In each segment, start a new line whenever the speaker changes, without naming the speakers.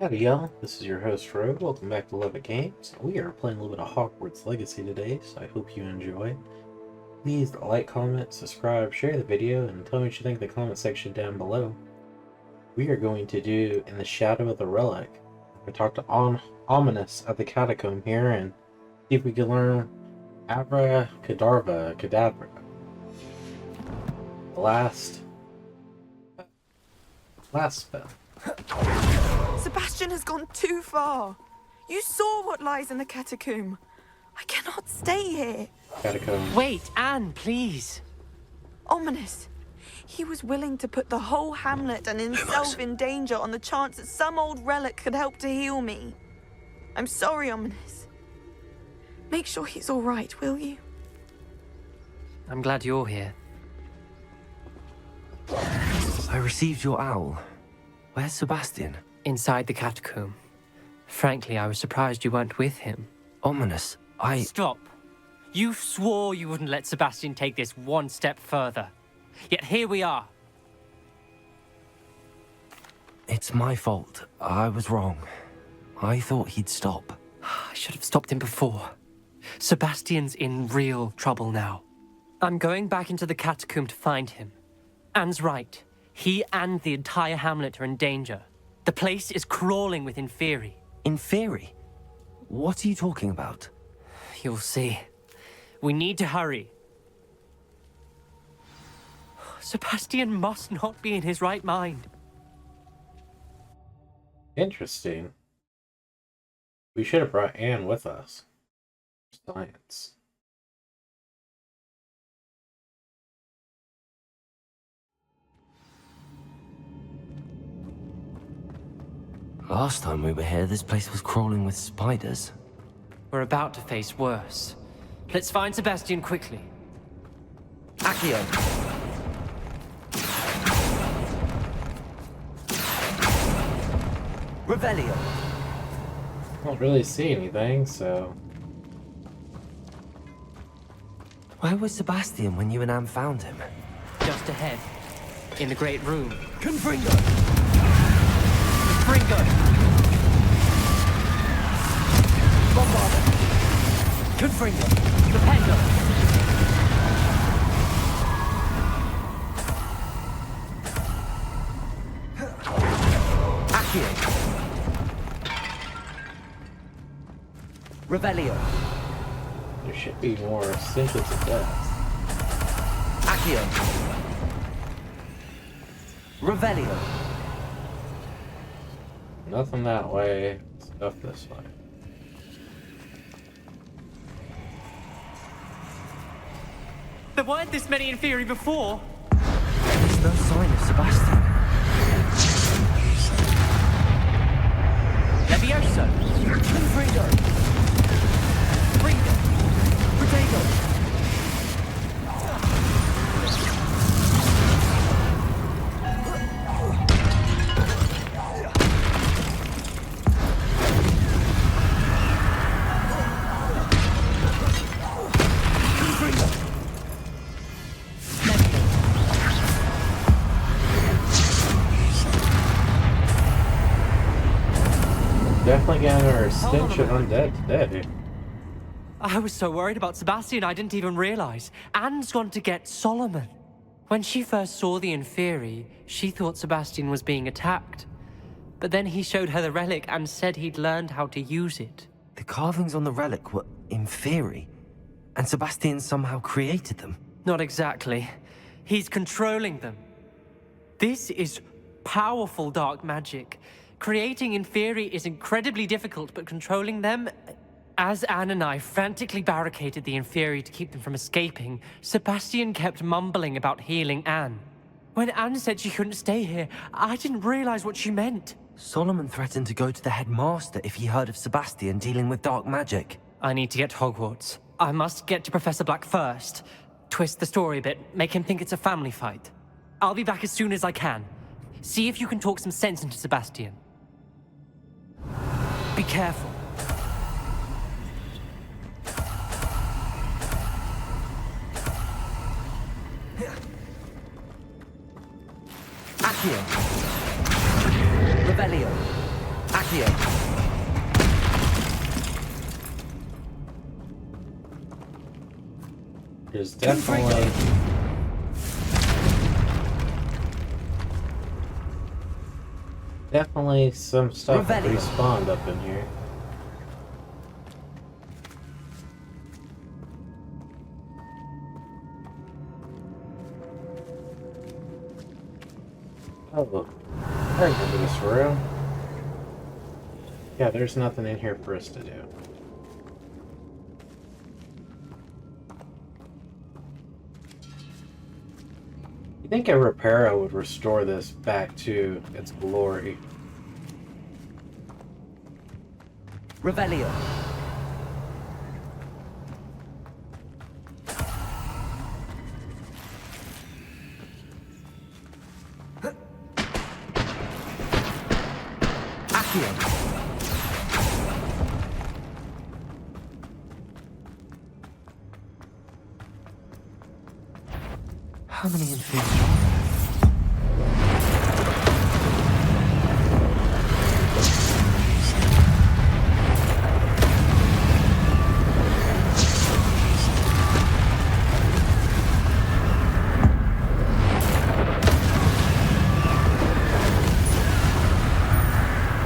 Howdy y'all, this is your host Rogue. Welcome back to Lovettgamez. We are playing a little bit of Hogwarts Legacy today, so I hope you enjoy. Please like, comment, subscribe, share the video, and tell me what you think in the comment section down below. We are going to do In the Shadow of the Relic. We talked to Ominous at the Catacomb here and see if we can learn Cadabra. The last spell.
Sebastian has gone too far. You saw what lies in the catacomb. I cannot stay here.
Catacomb.
Wait, Anne, please.
Ominous. He was willing to put the whole hamlet and himself in danger on the chance that some old relic could help to heal me. I'm sorry, Ominous. Make sure he's all right, will you?
I'm glad you're here.
I received your owl. Where's Sebastian?
Inside the catacomb. Frankly, I was surprised you weren't with him.
Ominous,
Stop. You swore you wouldn't let Sebastian take this one step further. Yet here we are.
It's my fault. I was wrong. I thought he'd stop.
I should have stopped him before. Sebastian's in real trouble now. I'm going back into the catacomb to find him. Anne's right. He and the entire hamlet are in danger. The place is crawling with Inferi.
Inferi? What are you talking about?
You'll see. We need to hurry. Sebastian must not be in his right mind.
Interesting. We should have brought Anne with us. Science.
Last time we were here, this place was crawling with spiders.
We're about to face worse. Let's find Sebastian quickly.
Accio! Revelio!
I don't really see anything, so...
Where was Sebastian when you and Anne found him?
Just ahead. In the great room.
Confringo!
Fringo!
Bombarda! Confringo!
Rependo!
Accio! Revelio!
There should be more sentence of death.
Accio! Revelio!
Nothing that way, stuff this way.
There weren't this many Inferi before.
There's no sign of Sebastian.
Levioso!
Confringo!
Fringo!
Protego!
Definitely getting our stench of undead today.
I was so worried about Sebastian I didn't even realize. Anne's gone to get Solomon. When she first saw the Inferi, she thought Sebastian was being attacked. But then he showed her the relic and said he'd learned how to use it.
The carvings on the relic were Inferi, and Sebastian somehow created them.
Not exactly. He's controlling them. This is powerful dark magic. Creating Inferi is incredibly difficult, but controlling them... As Anne and I frantically barricaded the Inferi to keep them from escaping, Sebastian kept mumbling about healing Anne. When Anne said she couldn't stay here, I didn't realize what she meant.
Solomon threatened to go to the headmaster if he heard of Sebastian dealing with dark magic.
I need to get to Hogwarts. I must get to Professor Black first. Twist the story a bit, make him think it's a family fight. I'll be back as soon as I can. See if you can talk some sense into Sebastian. Be careful.
Accio! Revelio! Accio.
There's definitely some stuff that
Revelio.
respawned up in here. Oh, I remember this room. Yeah, there's nothing in here for us to do. You think a reparo would restore this back to its glory?
Revelio. Accio. How many inferiors?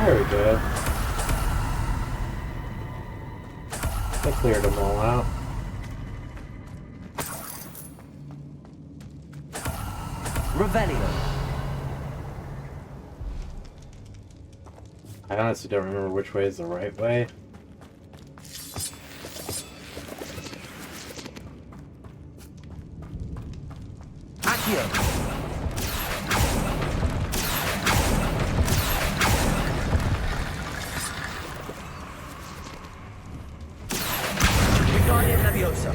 There we go. I cleared them all out.
Revelio.
I honestly don't remember which way is the right way.
Accio. Guardian Leviosa.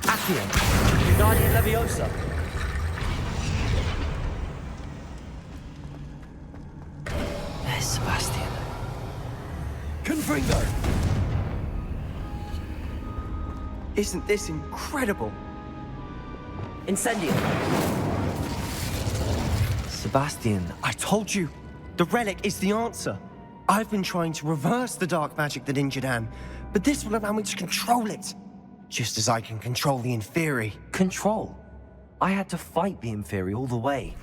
Accio. Guardian Leviosa. There's Sebastian. Confringo. Isn't this incredible? Incendio. Sebastian, I told you, the relic is the answer. I've been trying to reverse the dark magic that injured Anne, but this will allow me to control it. Just as I can control the Inferi. Control? I had to fight the Inferi all the way.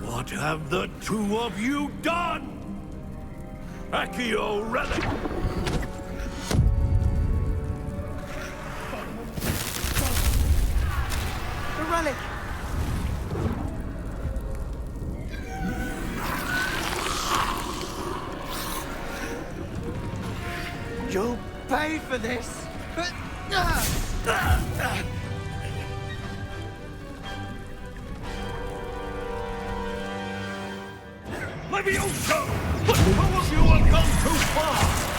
What have the two of you done? Accio relic!
The relic!
You'll pay for this!
Levioso! The two of you have gone too far!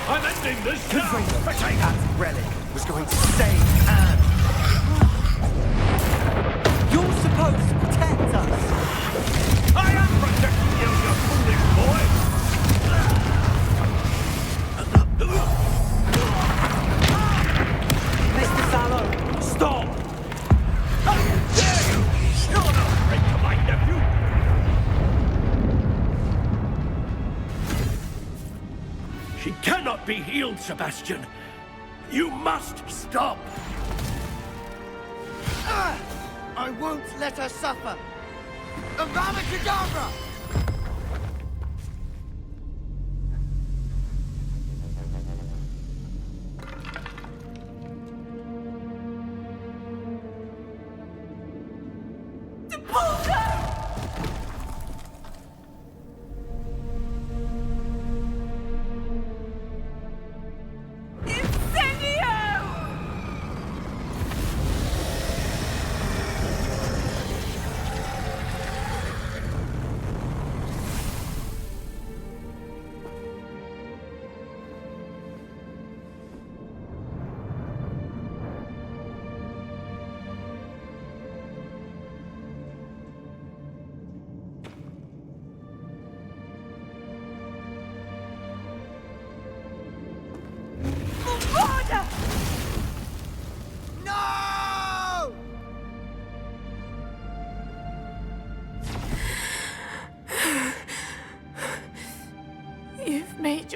I'm ending this now!
That relic was going to save Anne!
You're supposed to protect us!
I am protecting you, you foolish boy!
Mr. Sallow, stop!
How dare you! You're no threat to my nephew! She cannot be healed, Sebastian! You must stop!
I won't let her suffer! Avada Kedavra!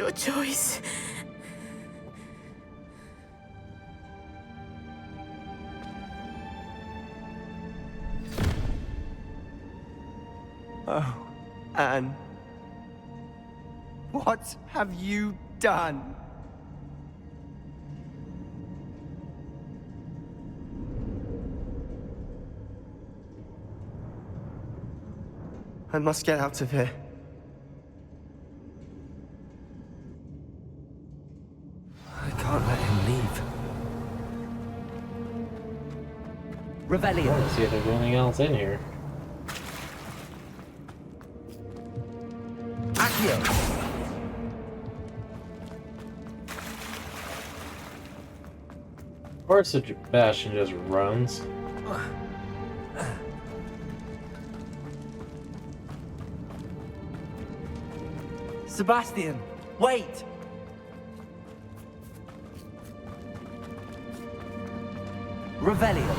your choice.
Oh, Anne. What have you done? I must get out of here.
I can't let him leave. Revelio.
Let's see if there's anything else in here.
Accio.
Or Sebastian just runs.
Sebastian, wait! Revelio.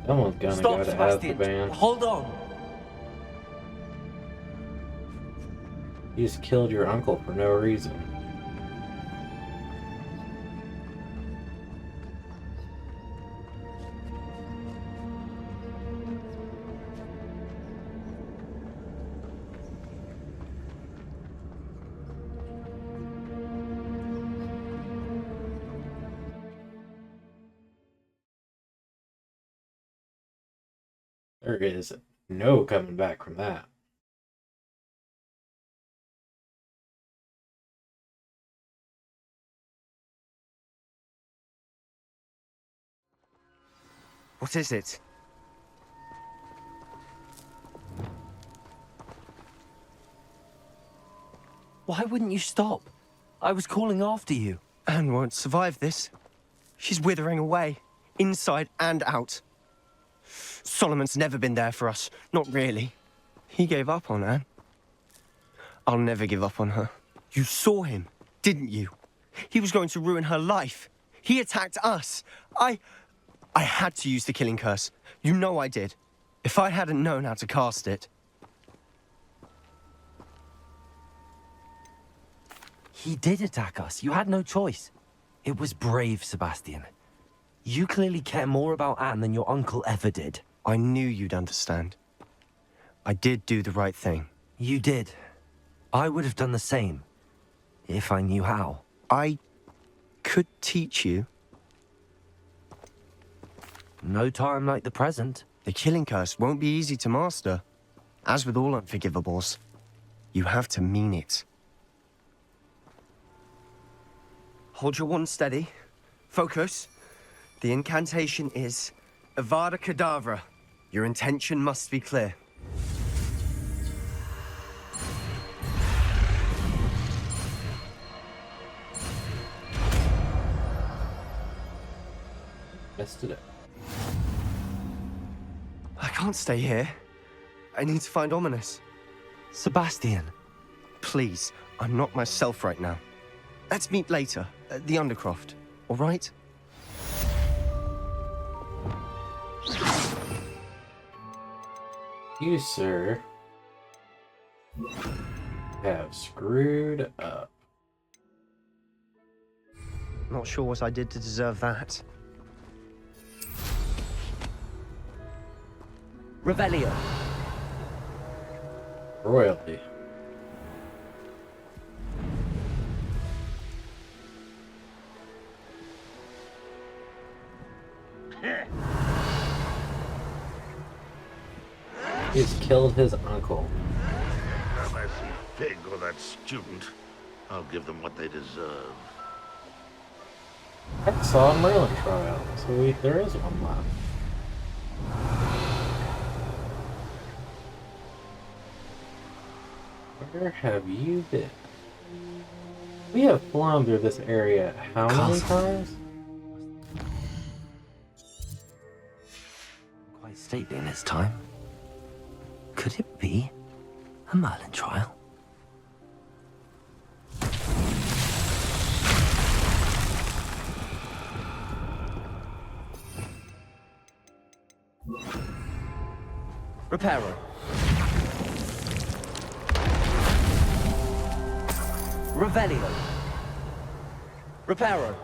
Someone's gonna
Stop,
go to
Sebastian.
Azkaban.
Hold on.
You just killed your uncle for no reason. There is no coming back from that.
What is it?
Why wouldn't you stop? I was calling after you.
Anne won't survive this. She's withering away, inside and out. Solomon's never been there for us. Not really. He gave up on Anne. I'll never give up on her. You saw him, didn't you? He was going to ruin her life. He attacked us. I had to use the killing curse. You know I did. If I hadn't known how to cast it...
He did attack us. You had no choice. It was brave, Sebastian. You clearly care more about Anne than your uncle ever did.
I knew you'd understand. I did do the right thing.
You did. I would have done the same, if I knew how.
I could teach you.
No time like the present.
The killing curse won't be easy to master. As with all unforgivables, you have to mean it. Hold your wand steady. Focus. The incantation is Avada Kedavra. Your intention must be clear.
Messed it up.
I can't stay here. I need to find Ominous.
Sebastian.
Please, I'm not myself right now. Let's meet later at the Undercroft, all right?
You, sir, have screwed up.
Not sure what I did to deserve that.
Revelio.
Royalty. He's killed his uncle.
Now I see Fig or that student. I'll give them what they deserve.
I saw a Merlin trial, so there is one left. Where have you been? We have flown through this area how many times?
Quite stately in its time. Could it be? A Merlin trial? Reparo. Revelio. Reparo.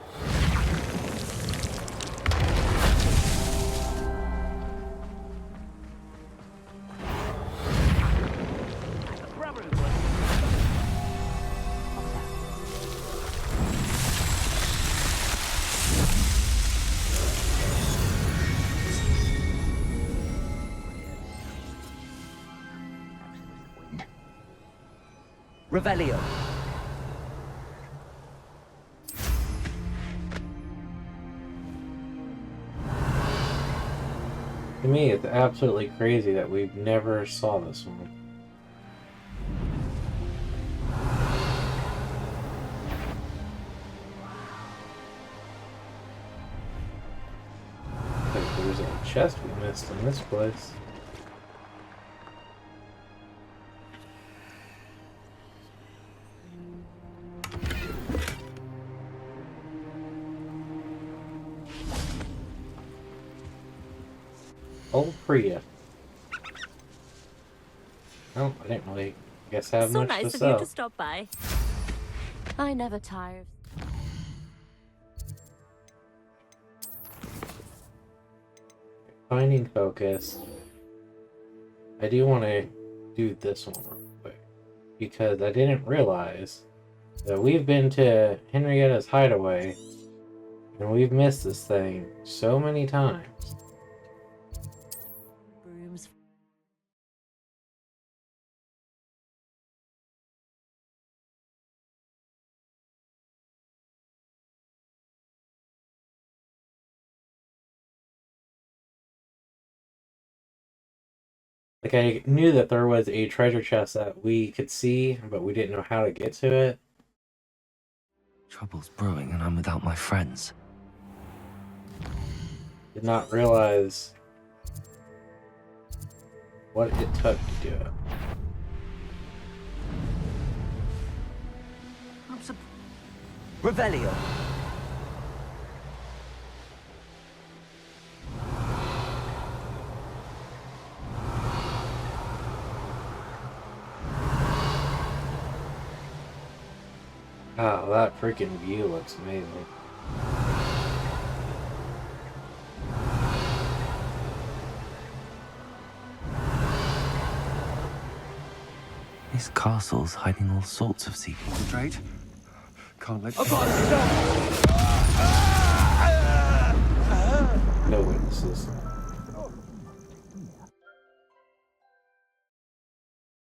Revelio.
To me, it's absolutely crazy that we never saw this one. Like there's a chest we missed in this place. Old Priya. Oh, I didn't really guess have
So
much
nice
to
of you
sell.
to stop by. I never tire.
Finding focus. I do want to do this one real quick because I didn't realize that we've been to Henrietta's hideaway and we've missed this thing so many times.
Brooms.
Like, I knew that there was a treasure chest that we could see, but we didn't know how to get to it.
Trouble's brewing and I'm without my friends.
Did not realize what it took to do it.
Revelio.
Oh, that freaking view looks amazing.
This castle's hiding all sorts of secrets.
Concentrate. Can't let
No witnesses.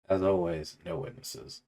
As always, no witnesses.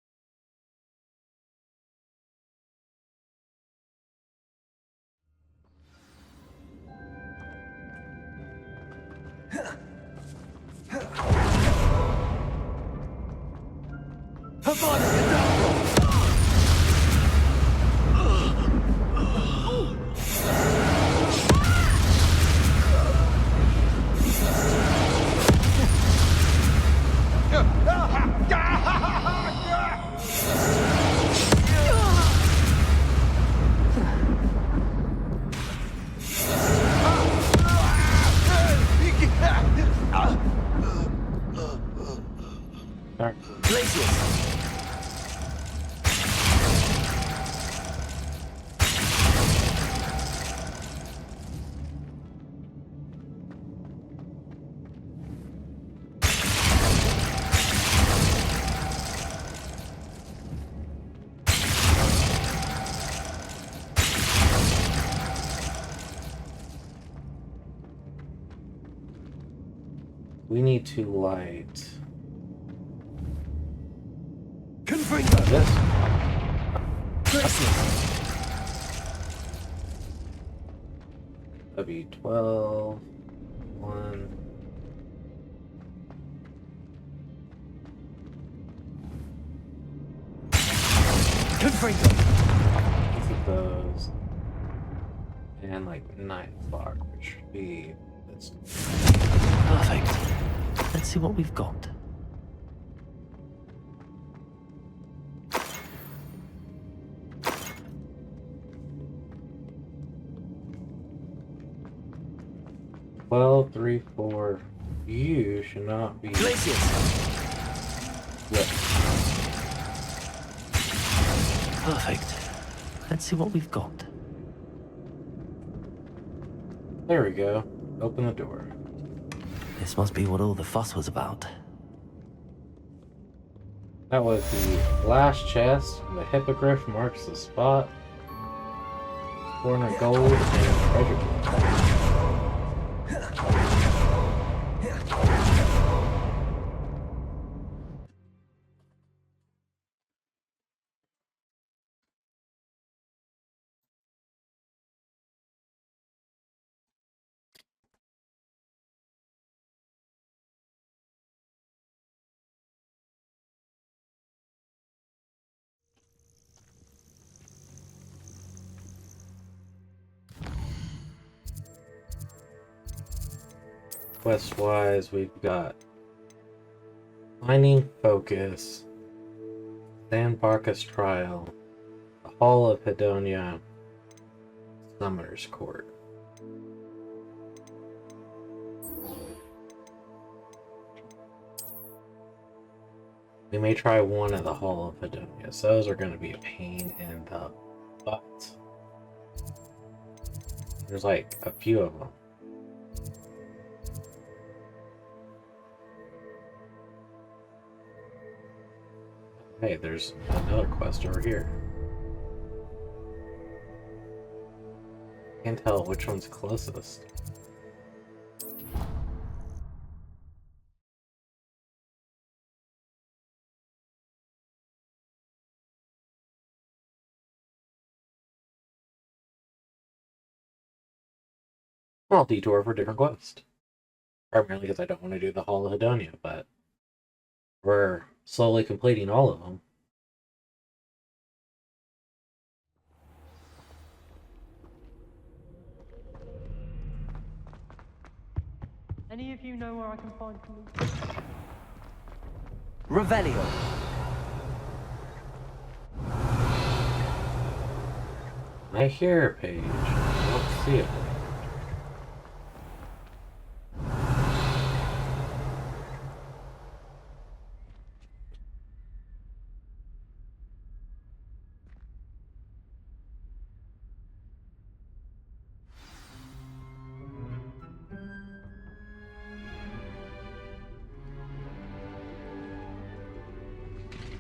We need to light this. That'd be 12, 1. Both of those. And like 9 o'clock, which should be this.
Perfect. Let's see what we've got.
12, 3, 4. You should not be.
Glacius!
Yep.
Perfect. Let's see what we've got.
There we go. Open the door.
This must be what all the fuss was about.
That was the last chest. The hippogriff marks the spot. 400 gold and treasure key. Quest-wise, we've got Mining Focus, Sandbarkus Trial, the Hall of Hedonia, Summoner's Court. We may try one at the Hall of Hedonia, so those are going to be a pain in the butt. There's like a few of them. Hey, there's another quest over here. Can't tell which one's closest. I'll detour for a different quest. Primarily because I don't want to do the Hall of Hedonia, but we're slowly completing all of them.
Any of you know where I can find Kalista?
Revelio.
I hear a page. I don't see it.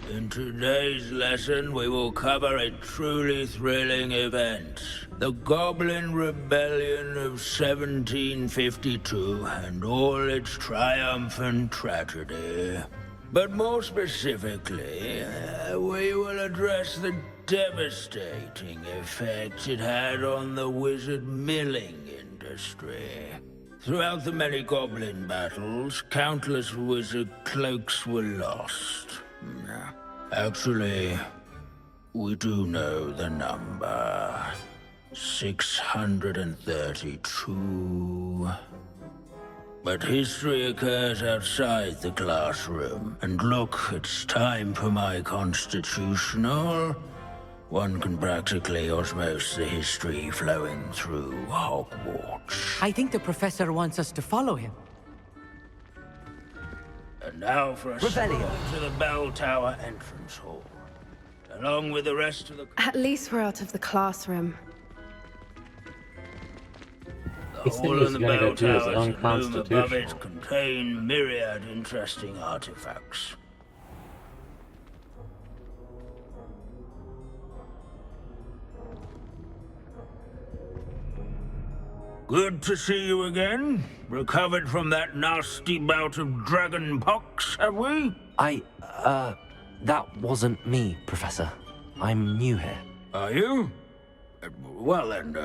In today's lesson, we will cover a truly thrilling event. The Goblin Rebellion of 1752 and all its triumphant tragedy. But more specifically, we will address the devastating effect it had on the wizard milling industry. Throughout the many goblin battles, countless wizard cloaks were lost. Actually, we do know the number. 632. But history occurs outside the classroom. And look, it's time for my constitutional. One can practically osmose the history flowing through Hogwarts.
I think the professor wants us to follow him.
And now for a stroll to the bell tower entrance hall. Along with the rest of the...
At least we're out of the classroom.
The hall and the bell towers that loom above it contain myriad interesting artifacts. Good to see you again. Recovered from that nasty bout of dragon pox, have we?
That wasn't me, Professor. I'm new here.
Are you? Well then,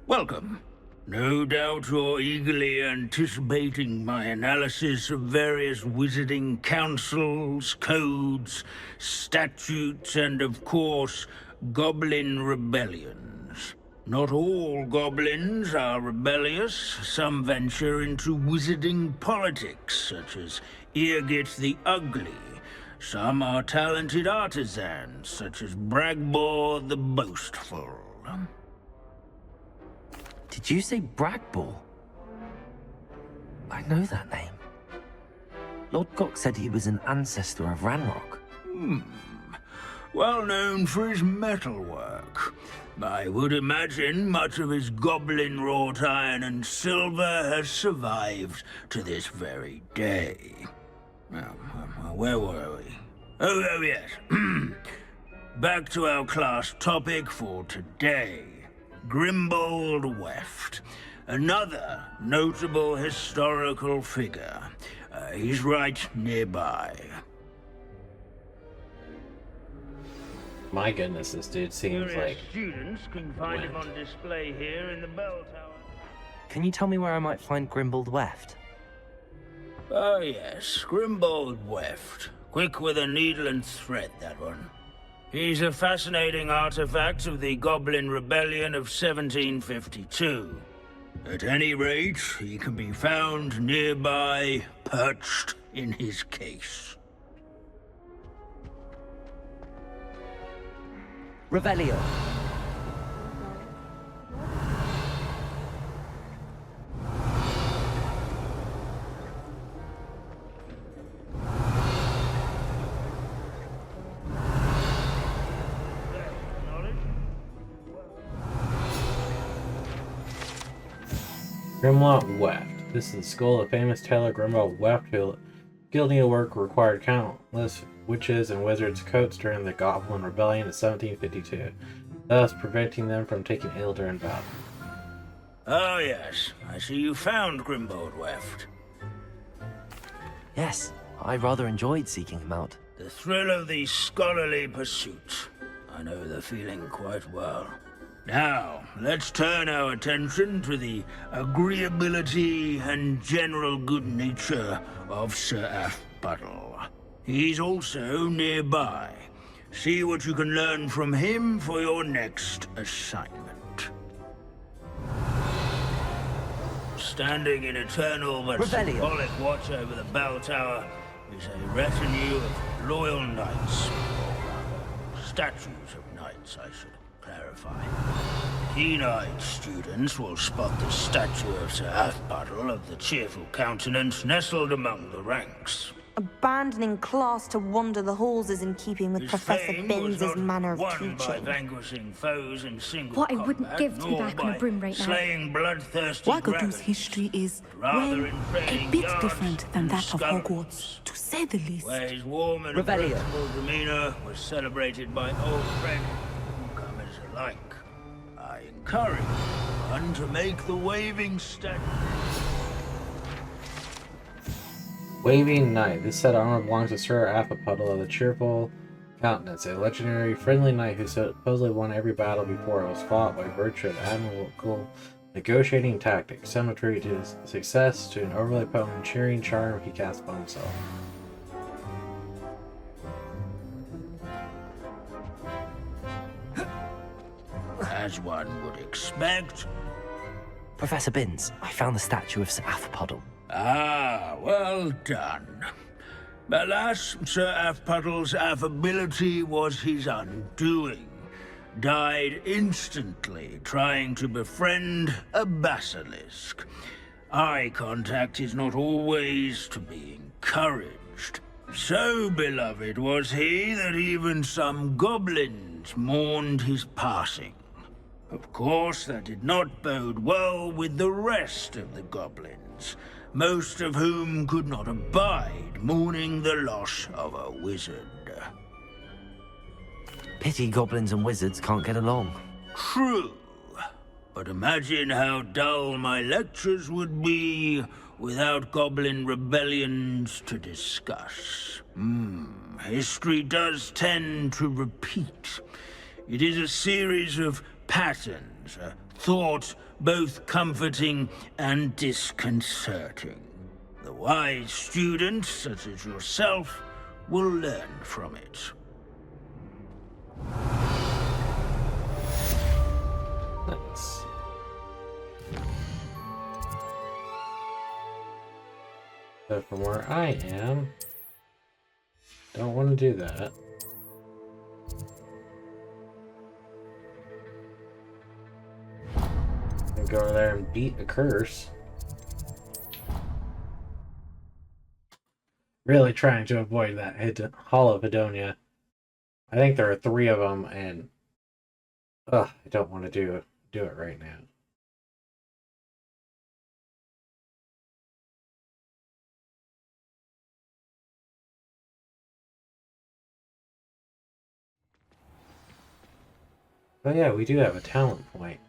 welcome. No doubt you're eagerly anticipating my analysis of various wizarding councils, codes, statutes, and of course, goblin rebellions. Not all goblins are rebellious. Some venture into wizarding politics, such as Irgit the Ugly. Some are talented artisans, such as Bragbor the Boastful.
Did you say Bragbor? I know that name. Lord Gok said he was an ancestor of Ranrock.
Well known for his metalwork. I would imagine much of his goblin wrought iron and silver has survived to this very day. Now, where were we? Oh yes. Back to our class topic for today. Grimbold Weft. Another notable historical figure. He's right nearby.
My goodness, this dude seems like...
Students can find him on display here in the bell tower.
Can you tell me where I might find Grimbold Weft?
Oh yes, Grimbold Weft. Quick with a needle and thread, that one. He's a fascinating artifact of the Goblin Rebellion of 1752. At any rate, he can be found nearby, perched in his case.
Revelio.
Grimlock Weft. This is the skull of famous tailor Grimlock Weft, who gilding work required countless witches and wizards' coats during the Goblin Rebellion of 1752, thus preventing them from taking ill during battle.
Oh yes, I see you found Grimbold Weft.
Yes, I rather enjoyed seeking him out.
The thrill of the scholarly pursuit. I know the feeling quite well. Now, let's turn our attention to the agreeability and general good nature of Sir Athbuttle. He's also nearby. See what you can learn from him for your next assignment. Standing in eternal but symbolic watch over the bell tower is a retinue of loyal knights. Statues of knights, I should clarify. Keen-eyed students will spot the statue of Sir Athbuttle of the cheerful countenance nestled among the ranks.
Abandoning class to wander the halls is in keeping with
His
Professor
fame
Binns'
was not
manner of
won
teaching.
by vanquishing foes in single
What I wouldn't
combat,
give to be
nor
back on a
by
broom right now.
slaying bloodthirsty
Wagadu's
dragons,
history is,
rather
well,
in
a
training
bit
yards
different than
and
that of
skulls,
Hogwarts, to say the least.
where his warm and
Revelio.
approachable demeanor was celebrated by old friends and newcomers alike. I encourage one to make the waving statue.
Waving Knight. This set of armor belongs to Sir Athbuttle of the Cheerful Countenance, a legendary friendly knight who supposedly won every battle before it was fought by virtue of admirable negotiating tactics, symmetry to his success to an overly potent cheering charm he cast upon himself.
As one would expect.
Professor Binns, I found the statue of Sir Athbuttle.
Ah, well done. Alas, Sir Athbuttle's affability was his undoing. Died instantly trying to befriend a basilisk. Eye contact is not always to be encouraged. So beloved was he that even some goblins mourned his passing. Of course, that did not bode well with the rest of the goblins, most of whom could not abide mourning the loss of a wizard.
Pity goblins and wizards can't get along.
True, but imagine how dull my lectures would be without goblin rebellions to discuss. History does tend to repeat. It is a series of patterns, a thought both comforting and disconcerting. The wise students, such as yourself, will learn from it.
Nice. So from where I am, don't want to do that. And go over there and beat a curse. Really trying to avoid that Hall of Hedonia. I think there are 3 of them, and I don't want to do it right now. Oh yeah, we do have a talent point.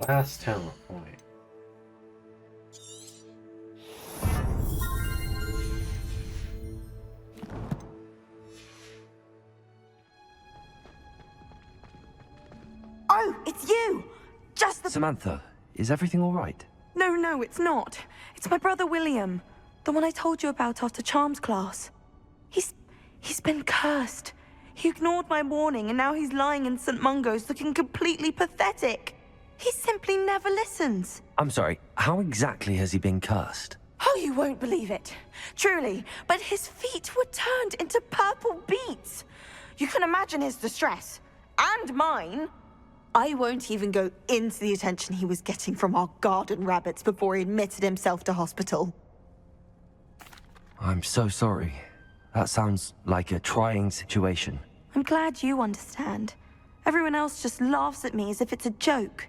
Last talent point.
Oh, it's you! Just the...
Samantha, is everything all right?
No, it's not. It's my brother William. The one I told you about after Charms class. He's been cursed. He ignored my warning, and now he's lying in St. Mungo's looking completely pathetic. He simply never listens.
I'm sorry, how exactly has he been cursed?
Oh, you won't believe it. Truly, but his feet were turned into purple beets. You can imagine his distress. And mine. I won't even go into the attention he was getting from our garden rabbits before he admitted himself to hospital.
I'm so sorry. That sounds like a trying situation.
I'm glad you understand. Everyone else just laughs at me as if it's a joke.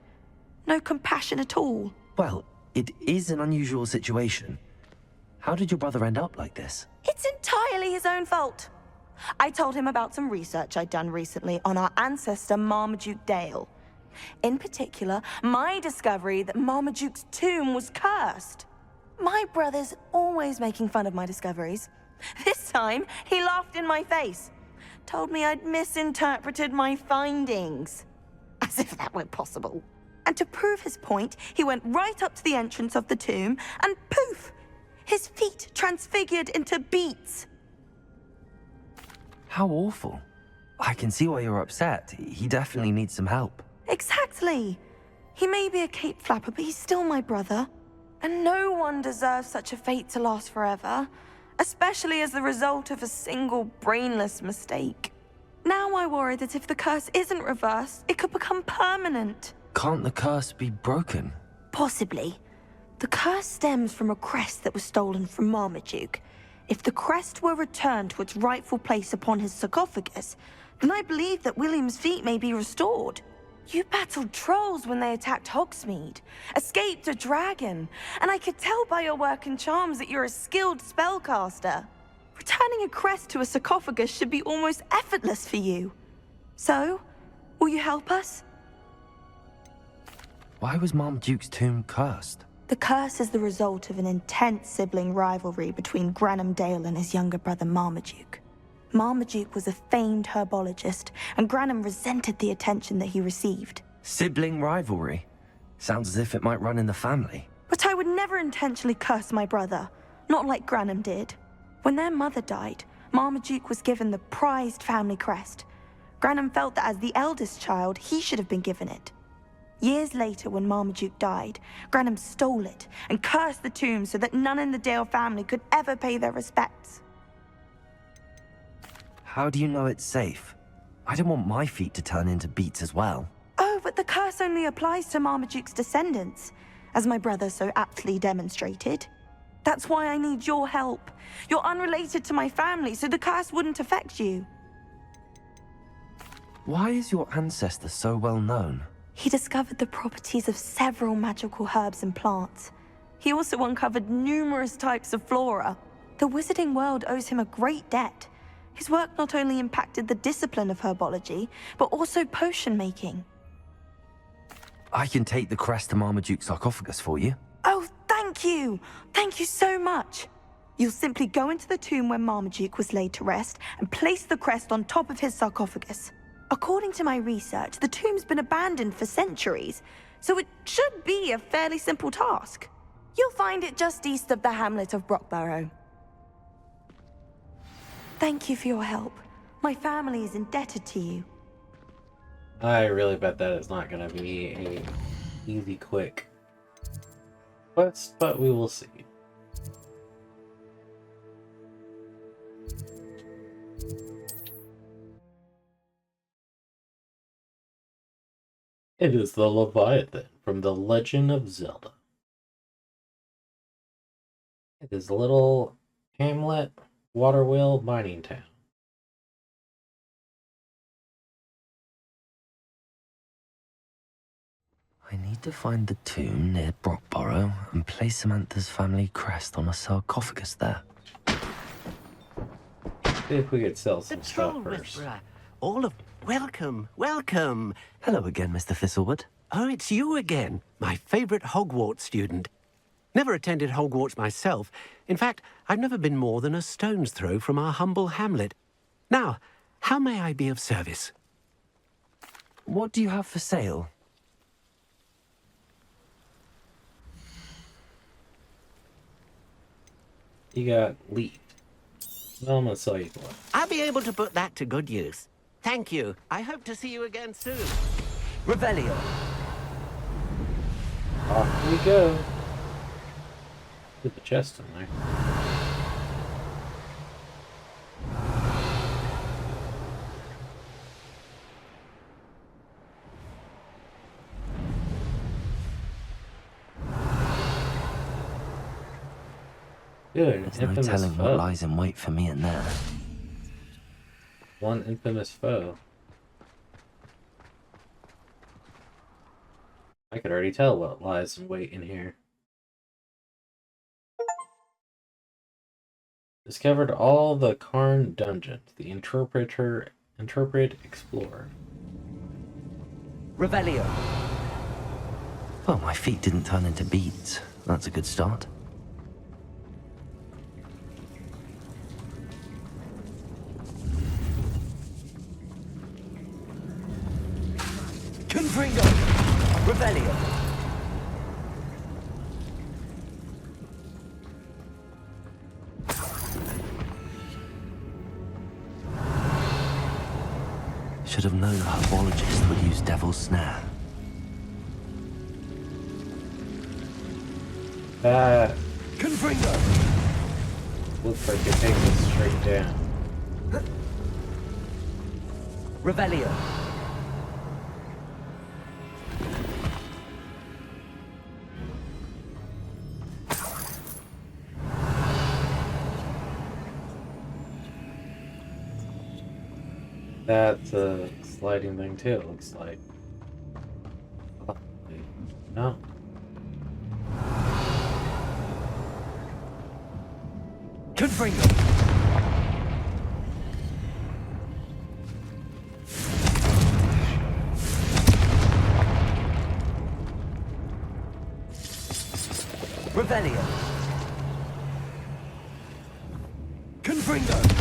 No compassion at all.
Well, it is an unusual situation. How did your brother end up like this?
It's entirely his own fault. I told him about some research I'd done recently on our ancestor Marmaduke Dale. In particular, my discovery that Marmaduke's tomb was cursed. My brother's always making fun of my discoveries. This time, he laughed in my face. Told me I'd misinterpreted my findings. As if that were possible. And to prove his point, he went right up to the entrance of the tomb, and poof! His feet transfigured into beets.
How awful. I can see why you're upset. He definitely needs some help.
Exactly. He may be a cape flapper, but he's still my brother. And no one deserves such a fate to last forever. Especially as the result of a single brainless mistake. Now I worry that if the curse isn't reversed, it could become permanent.
Can't the curse be broken?
Possibly. The curse stems from a crest that was stolen from Marmaduke. If the crest were returned to its rightful place upon his sarcophagus, then I believe that William's feet may be restored. You battled trolls when they attacked Hogsmeade, escaped a dragon, and I could tell by your work and charms that you're a skilled spellcaster. Returning a crest to a sarcophagus should be almost effortless for you. So, will you help us?
Why was Marmaduke's tomb cursed?
The curse is the result of an intense sibling rivalry between Granham Dale and his younger brother Marmaduke. Marmaduke was a famed herbologist, and Granham resented the attention that he received.
Sibling rivalry? Sounds as if it might run in the family.
But I would never intentionally curse my brother, not like Granham did. When their mother died, Marmaduke was given the prized family crest. Granham felt that as the eldest child, he should have been given it. Years later, when Marmaduke died, Granham stole it and cursed the tomb so that none in the Dale family could ever pay their respects.
How do you know it's safe? I don't want my feet to turn into beets as well.
Oh, but the curse only applies to Marmaduke's descendants, as my brother so aptly demonstrated. That's why I need your help. You're unrelated to my family, so the curse wouldn't affect you.
Why is your ancestor so well known?
He discovered the properties of several magical herbs and plants. He also uncovered numerous types of flora. The wizarding world owes him a great debt. His work not only impacted the discipline of herbology, but also potion making.
I can take the crest to Marmaduke's sarcophagus for you.
Oh, thank you! Thank you so much! You'll simply go into the tomb where Marmaduke was laid to rest and place the crest on top of his sarcophagus. According to my research, the tomb's been abandoned for centuries, so it should be a fairly simple task. You'll find it just east of the hamlet of Brockborough. Thank you for your help. My family is indebted to you.
I really bet that it's not gonna be a easy, quick quest, but we will see. It is the Leviathan from The Legend of Zelda. It is a little hamlet, water wheel, mining town.
I need to find the tomb near Brockborough and place Samantha's family crest on a sarcophagus there.
See if we could sell
The
some
Troll
stuff first.
Whisperer. All of... Welcome, welcome.
Hello again, Mr. Thistlewood.
Oh, it's you again. My favorite Hogwarts student. Never attended Hogwarts myself. In fact, I've never been more than a stone's throw from our humble hamlet. Now, how may I be of service?
What do you have for sale?
You got lead. Well, I'm gonna sell you one.
I'll be able to put that to good use. Thank you. I hope to see you again soon.
Revelio.
Off we go. Put the chest in there. Good.
There's no telling what lies in wait for me in there.
One infamous foe. I could already tell what lies in wait in here. Discovered all the Karn dungeons. The Interpret Explorer.
Revelio. Well, my feet didn't turn into beads. That's a good start. Confringo! Revelio! Should have known a herbologist would use Devil's Snare.
That
Confringo!
looks like it takes us straight down.
Revelio!
That's a sliding thing too, it looks like. Oh, wait. No.
Confringo! Revelio! Confringo!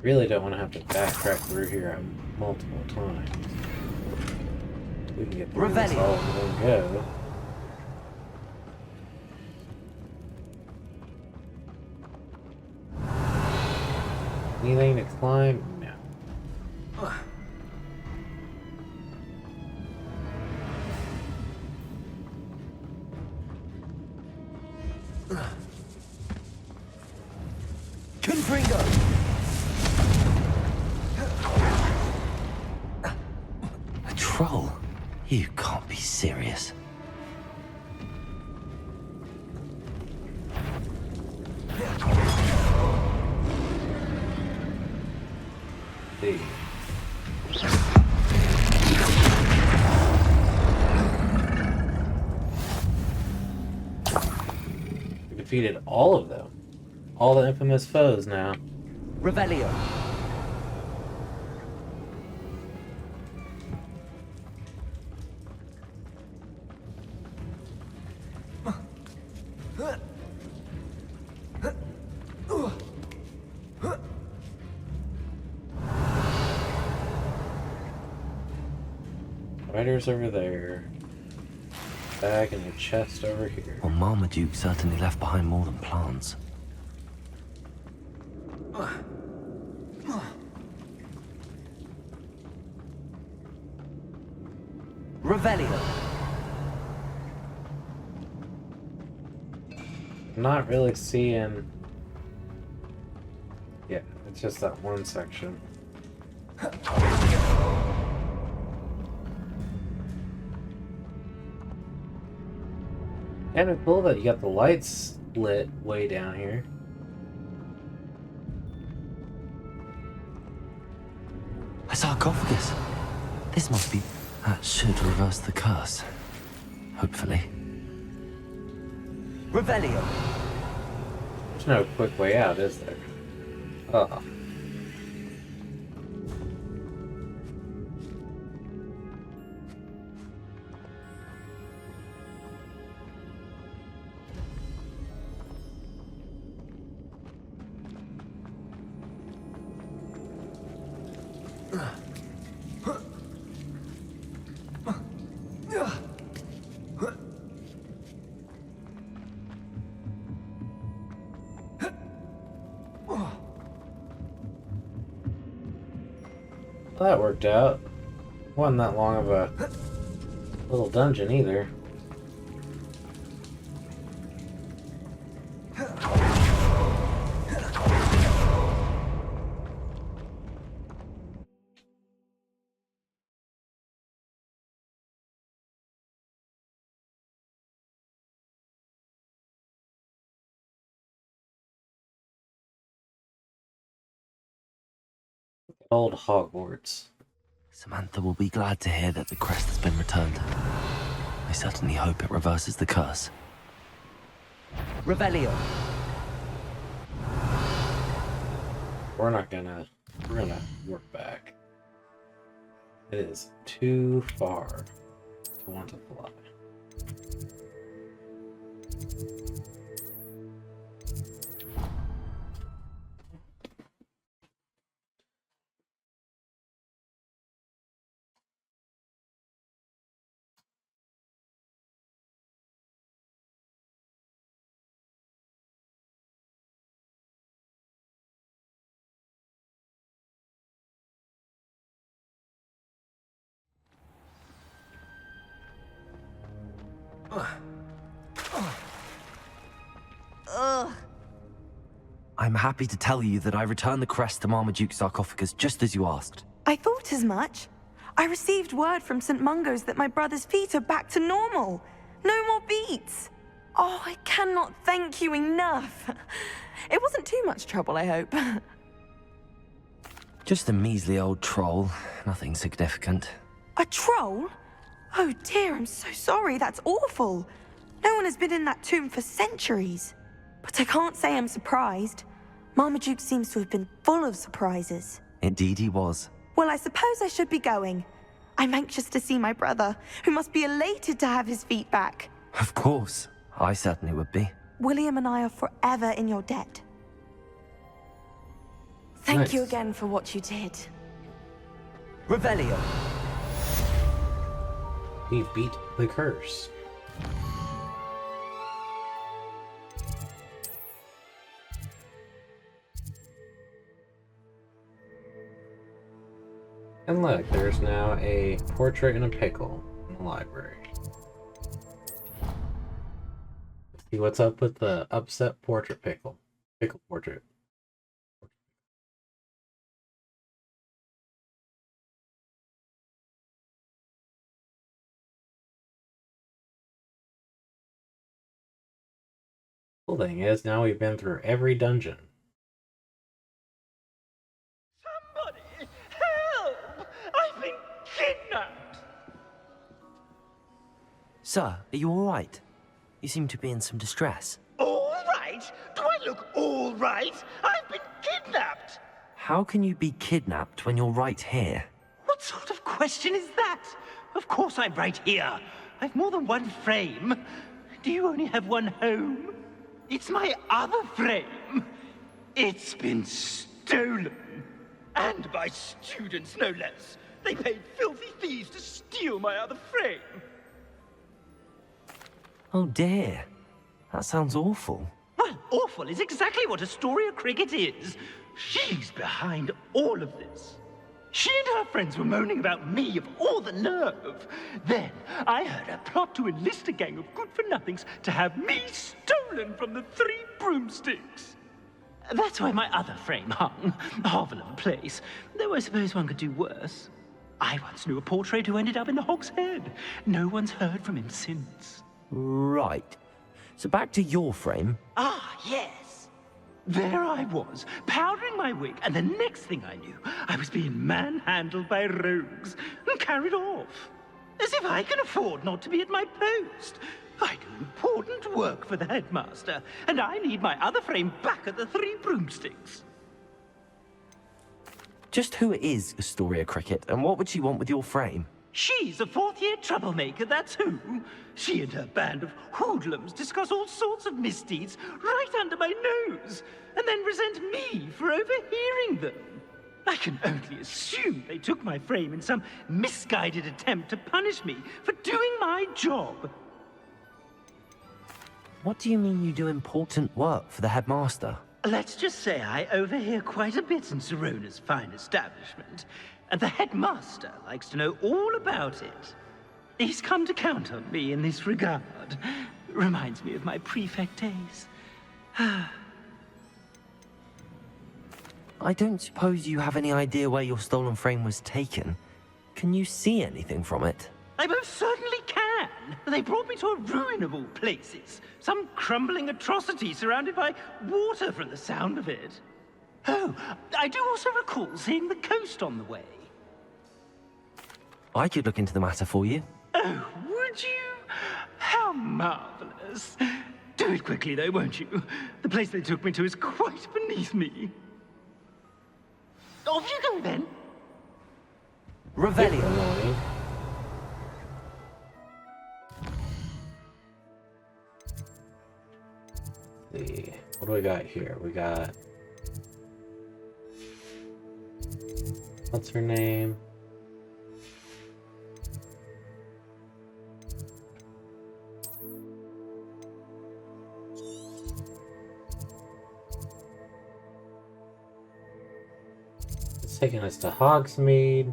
Really don't want to have to backtrack through here multiple times. We can get through this all in one go. Anything to climb? No.
Confringo! A troll? You can't be serious.
See. We defeated all of them. All the infamous foes now.
Revelio.
Riders over there. Bag in the chest over here.
Well, Marmaduke certainly left behind more than plants. Revelio.
Not really seeing. Yeah, it's just that one section. Kind of cool that you got the lights lit way down here.
A sarcophagus. This must be... That should reverse the curse. Hopefully. Revelio!
There's no quick way out, is there? Oh. Well, that worked out. Wasn't that long of a little dungeon either. Old Hogwarts.
Samantha will be glad to hear that the crest has been returned. I certainly hope it reverses the curse.
Revelio.
We're gonna work back. It is too far to want to fly.
Ugh.
I'm happy to tell you that I returned the crest to Marmaduke's sarcophagus just as you asked.
I thought as much. I received word from St. Mungo's that my brother's feet are back to normal. No more beats. Oh, I cannot thank you enough. It wasn't too much trouble, I hope.
Just a measly old troll. Nothing significant.
A troll? Oh dear, I'm so sorry. That's awful. No one has been in that tomb for centuries. But I can't say I'm surprised. Marmaduke seems to have been full of surprises.
Indeed he was.
Well, I suppose I should be going. I'm anxious to see my brother, who must be elated to have his feet back.
Of course. I certainly would be.
William and I are forever in your debt. Thank you again for what you did.
Revelio.
We beat the curse. And look, there's now a portrait and a pickle in the library. Let's see what's up with the upset portrait pickle. Pickle portrait. Cool thing is, now we've been through every dungeon.
Somebody help! I've been kidnapped!
Sir, are you alright? You seem to be in some distress.
All right? Do I look all right? I've been kidnapped!
How can you be kidnapped when you're right here?
What sort of question is that? Of course I'm right here. I've more than one frame. Do you only have one home? It's my other frame. It's been stolen. And by students, no less. They paid filthy thieves to steal my other frame.
Oh dear. That sounds awful.
Well, awful is exactly what Astoria Cricket is. She's behind all of this. She and her friends were moaning about me, of all the nerve. Then I heard a plot to enlist a gang of good-for-nothings to have me stolen from the Three Broomsticks. That's why my other frame hung. A hovel of a place. Though I suppose one could do worse. I once knew a portrait who ended up in the Hog's Head. No one's heard from him since.
Right. So back to your frame.
Ah, yes. There I was, powdering my wig, and the next thing I knew, I was being manhandled by rogues and carried off. As if I can afford not to be at my post. I do important work for the headmaster, and I need my other frame back at the Three Broomsticks.
Just who is Astoria Cricket, and what would she want with your frame?
She's a fourth-year troublemaker, that's who. She and her band of hoodlums discuss all sorts of misdeeds right under my nose, and then resent me for overhearing them. I can only assume they took my frame in some misguided attempt to punish me for doing my job.
What do you mean you do important work for the headmaster?
Let's just say I overhear quite a bit in Serona's fine establishment, and the headmaster likes to know all about it. He's come to count on me in this regard. Reminds me of my prefect days.
I don't suppose you have any idea where your stolen frame was taken. Can you see anything from it?
I most certainly can. They brought me to a ruin of all places. Some crumbling atrocity surrounded by water from the sound of it. Oh, I do also recall seeing the coast on the way.
I could look into the matter for you.
Oh, would you? How marvelous. Do it quickly, though, won't you? The place they took me to is quite beneath me. Off you go, then.
Revelio.
See, what do we got here? We got... What's her name? It's taking us to Hogsmeade.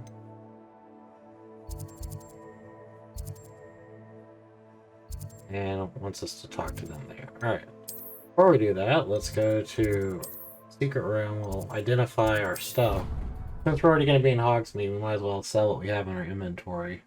And wants us to talk to them there. Alright. Before we do that, let's go to Secret Room. We'll identify our stuff. Since we're already going to be in Hogsmeade, we might as well sell what we have in our inventory.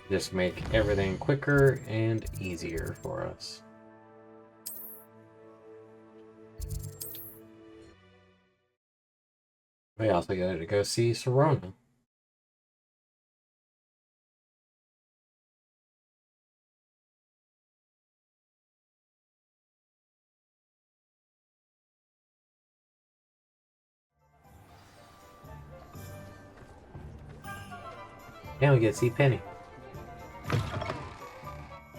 Just make everything quicker and easier for us. We also got to go see Serona. And we get to see Penny.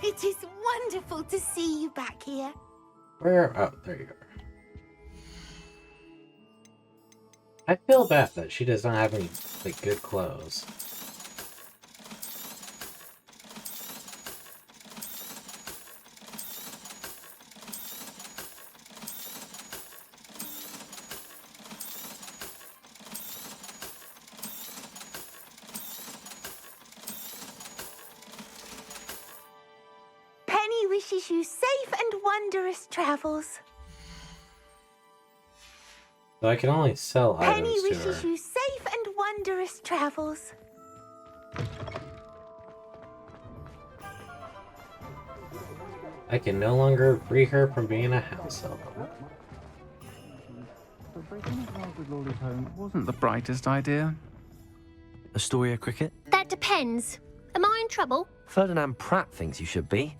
It is wonderful to see you back here.
Where? Oh, there you are. I feel bad that she does not have any, like, good clothes.
Penny wishes you safe and wondrous travels.
So I can only sell
Penny
items to
wishes
her.
you safe and wondrous travels.
I can no longer free her from being a house elf.
Wasn't the brightest idea.
Astoria Cricket?
That depends. Am I in trouble?
Ferdinand Pratt thinks you should be.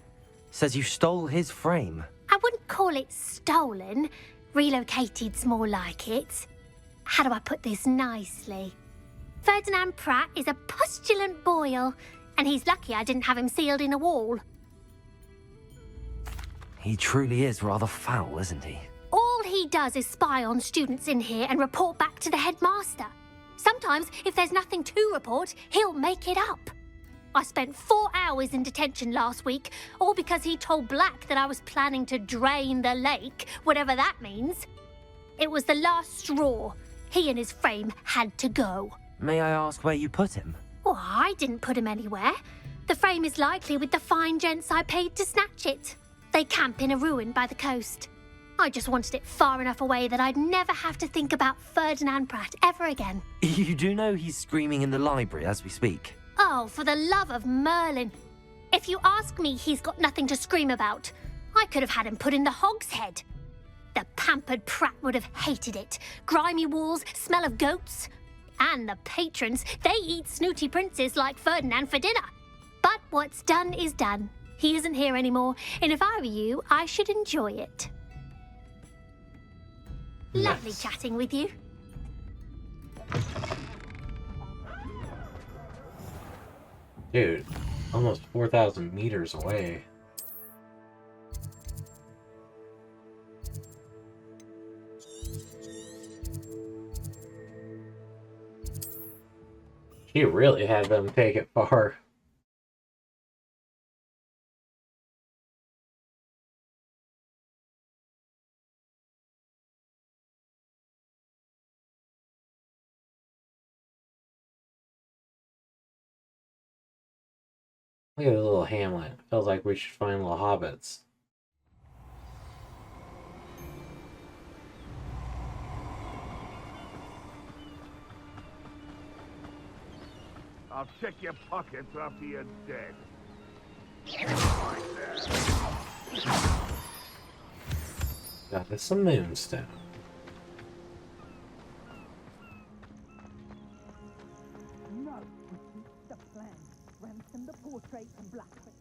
Says you stole his frame.
I wouldn't call it stolen. Relocated's more like it. How do I put this nicely? Ferdinand Pratt is a postulant boil, and he's lucky I didn't have him sealed in a wall.
He truly is rather foul, isn't he?
All he does is spy on students in here and report back to the headmaster. Sometimes, if there's nothing to report, he'll make it up. I spent 4 hours in detention last week, all because he told Black that I was planning to drain the lake, whatever that means. It was the last straw. He and his frame had to go.
May I ask where you put him?
Well, I didn't put him anywhere. The frame is likely with the fine gents I paid to snatch it. They camp in a ruin by the coast. I just wanted it far enough away that I'd never have to think about Ferdinand Pratt ever again.
You do know he's screaming in the library as we speak?
Oh, for the love of Merlin. If you ask me, he's got nothing to scream about. I could have had him put in the Hogshead. The pampered Pratt would have hated it. Grimy walls, smell of goats. And the patrons, they eat snooty princes like Ferdinand for dinner. But what's done is done. He isn't here anymore, and if I were you, I should enjoy it.
Nice.
Lovely chatting with you.
Dude, almost 4,000 meters away. She really had them take it far. Look at the little hamlet. Feels like we should find little hobbits.
I'll check your pockets after you're dead.
Got us some moonstone.
No, the plan. Ransom the portrait and blackmail.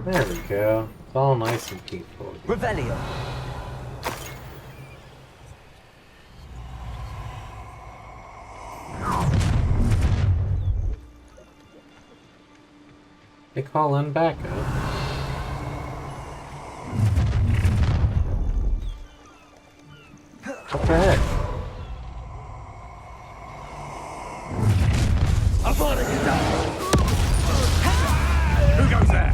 There we go. It's all nice and peaceful.
Revelio.
They call in backup. What the heck?
Who goes there?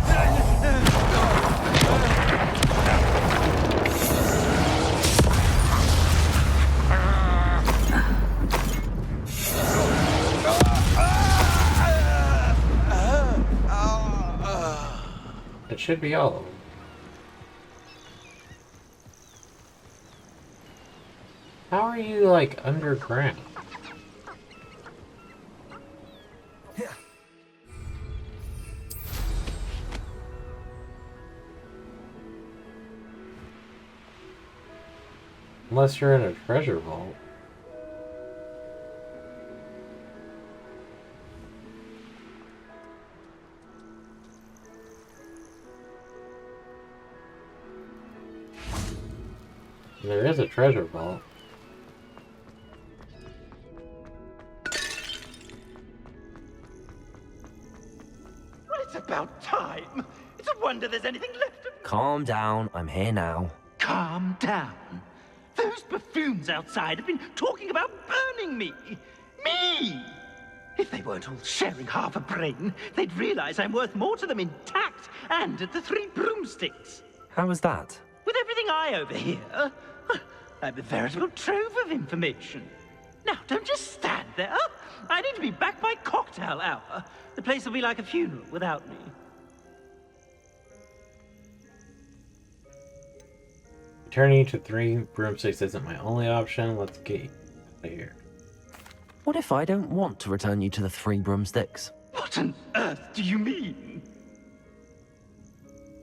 It should be all of them. How are you, like, underground? Unless you're in a treasure vault. There is a treasure vault.
Well, it's about time. It's a wonder there's anything left of...
Calm down, I'm here now.
Calm down. Those buffoons outside have been talking about burning me. Me! If they weren't all sharing half a brain, they'd realize I'm worth more to them intact and at the Three Broomsticks.
How was that?
With everything I overhear, I'm a veritable trove of information. Now, don't just stand there. I need to be back by cocktail hour. The place will be like a funeral without me.
Returning to Three Broomsticks isn't my only option. Let's get out of here.
What if I don't want to return you to the Three Broomsticks?
What on earth do you mean?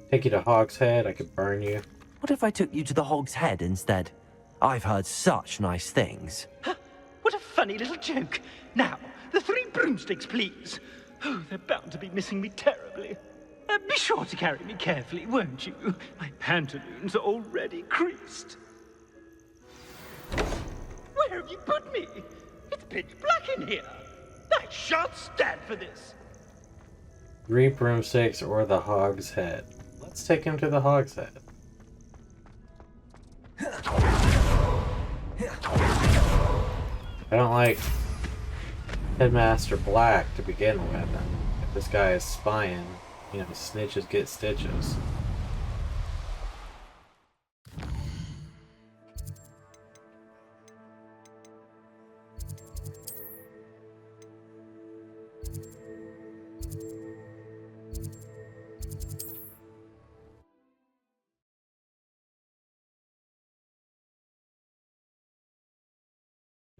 Take you to Hogshead, I could burn you.
What if I took you to the Hog's Head instead? I've heard such nice things.
What a funny little joke. Now, the Three Broomsticks, please. Oh, they're bound to be missing me terribly. Be sure to carry me carefully, won't you? My pantaloons are already creased. Where have you put me? It's pitch black in here. I shan't stand for this.
Three Broomsticks or the Hog's Head. Let's take him to the Hog's Head. I don't like Headmaster Black to begin with. And if this guy is spying, you know, snitches get stitches.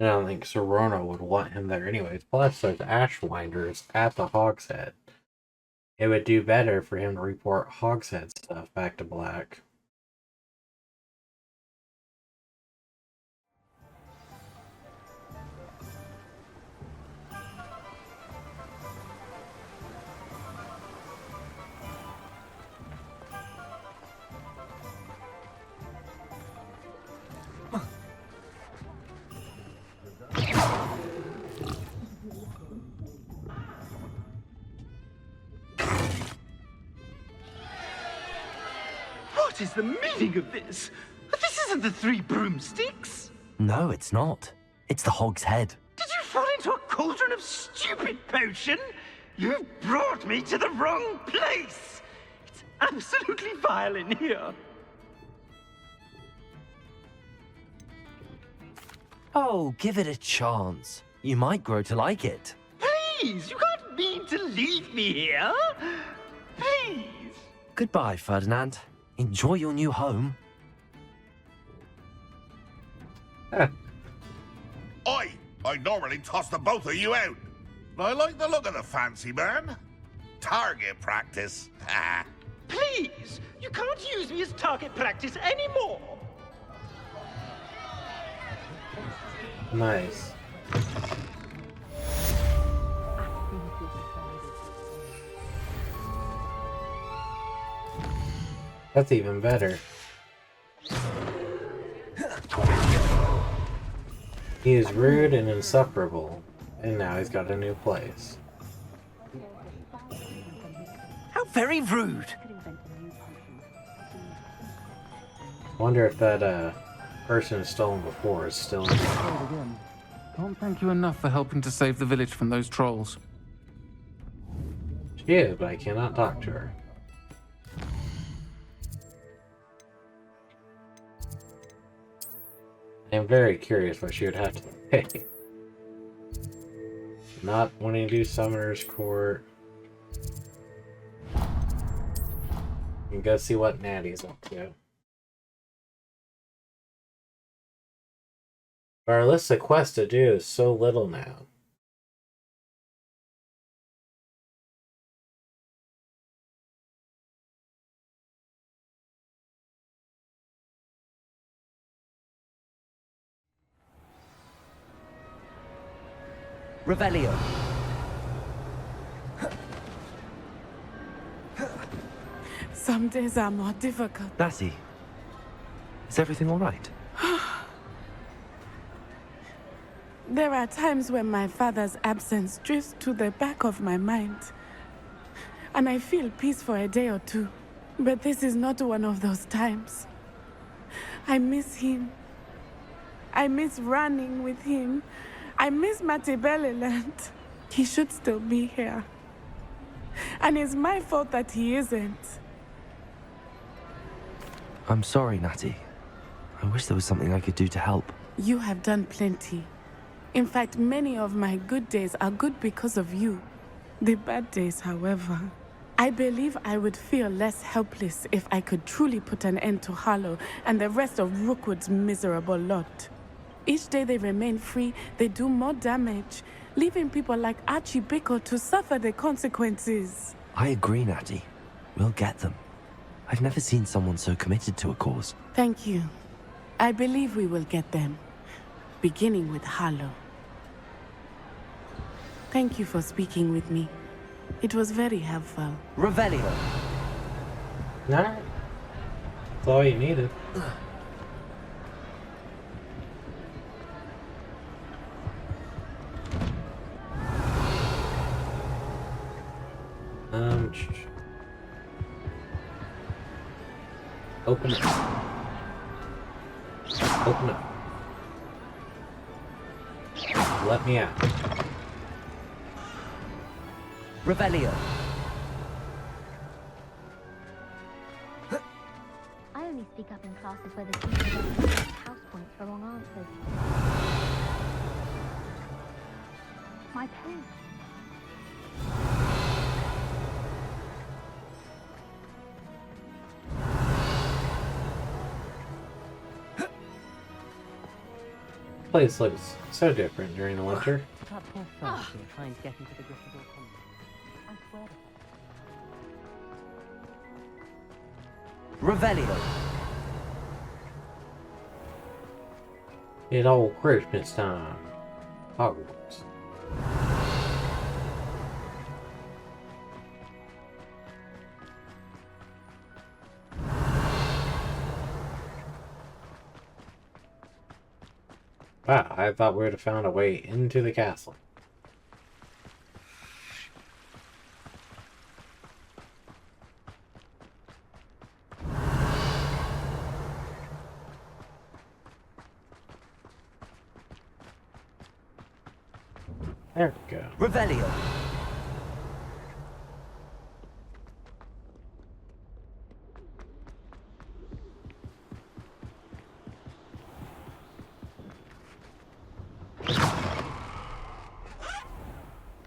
And I don't think Serona would want him there anyways. Plus, there's Ashwinders at the Hogshead. It would do better for him to report Hogshead stuff back to Black.
What is the meaning of this? This isn't the Three Broomsticks.
No, it's not. It's the Hog's Head.
Did you fall into a cauldron of stupid potion? You brought me to the wrong place. It's absolutely vile in here.
Oh, give it a chance. You might grow to like it.
Please, you can't mean to leave me here. Please.
Goodbye, Ferdinand. Enjoy your new home.
I'd normally toss the both of you out. But I like the look of the fancy man. Target practice.
Please, you can't use me as target practice anymore.
Nice. That's even better. He is rude and insufferable, and now he's got a new place.
How very rude.
Wonder if that person who's stolen before is still in there.
Can't thank you enough for helping to save the village from those trolls.
She is, but I cannot talk to her. I am very curious what she would have to say. Not wanting to do Summoner's Court. And go see what Natty's up to. Our list of quests to do is so little now.
Revelio.
Some days are more difficult.
Lassie, is everything all right?
There are times when my father's absence drifts to the back of my mind. And I feel peace for a day or two. But this is not one of those times. I miss him. I miss running with him. I miss Matibeleland. He should still be here. And it's my fault that he isn't.
I'm sorry, Natty. I wish there was something I could do to help.
You have done plenty. In fact, many of my good days are good because of you. The bad days, however. I believe I would feel less helpless if I could truly put an end to Harlow and the rest of Rookwood's miserable lot. Each day they remain free, they do more damage, leaving people like Archie Bickle to suffer the consequences.
I agree, Natty. We'll get them. I've never seen someone so committed to a cause.
Thank you. I believe we will get them, beginning with Harlow. Thank you for speaking with me. It was very helpful.
Revelio.
Nah. That's all you needed. Open it. Open it. Let me out.
Revelio.
I only speak up in classes where the teacher doesn't use house points for wrong answers. My pen.
Place looks so different during the winter.
Cut poor Frank here trying to get into the Gryffindor common. I swear to
Revelio.
It's all Christmas time. Hogwarts. Wow, I thought we would have found a way into the castle. There we go.
Revelio.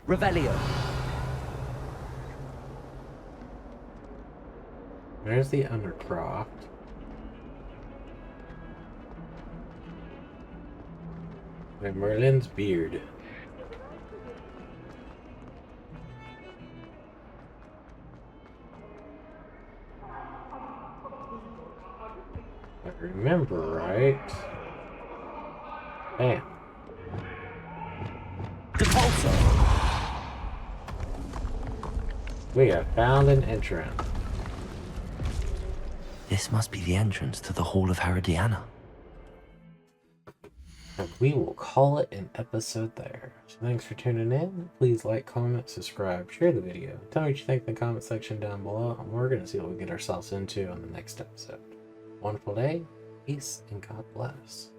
Revelio.
There's the Undercroft. And Merlin's beard. If I remember right. Bam. We have found an entrance.
This must be the entrance to the Hall of Herodiana.
And we will call it an episode there. So thanks for tuning in. Please like, comment, subscribe, share the video. Tell me what you think in the comment section down below. And we're going to see what we get ourselves into on the next episode. Wonderful day, peace, and God bless.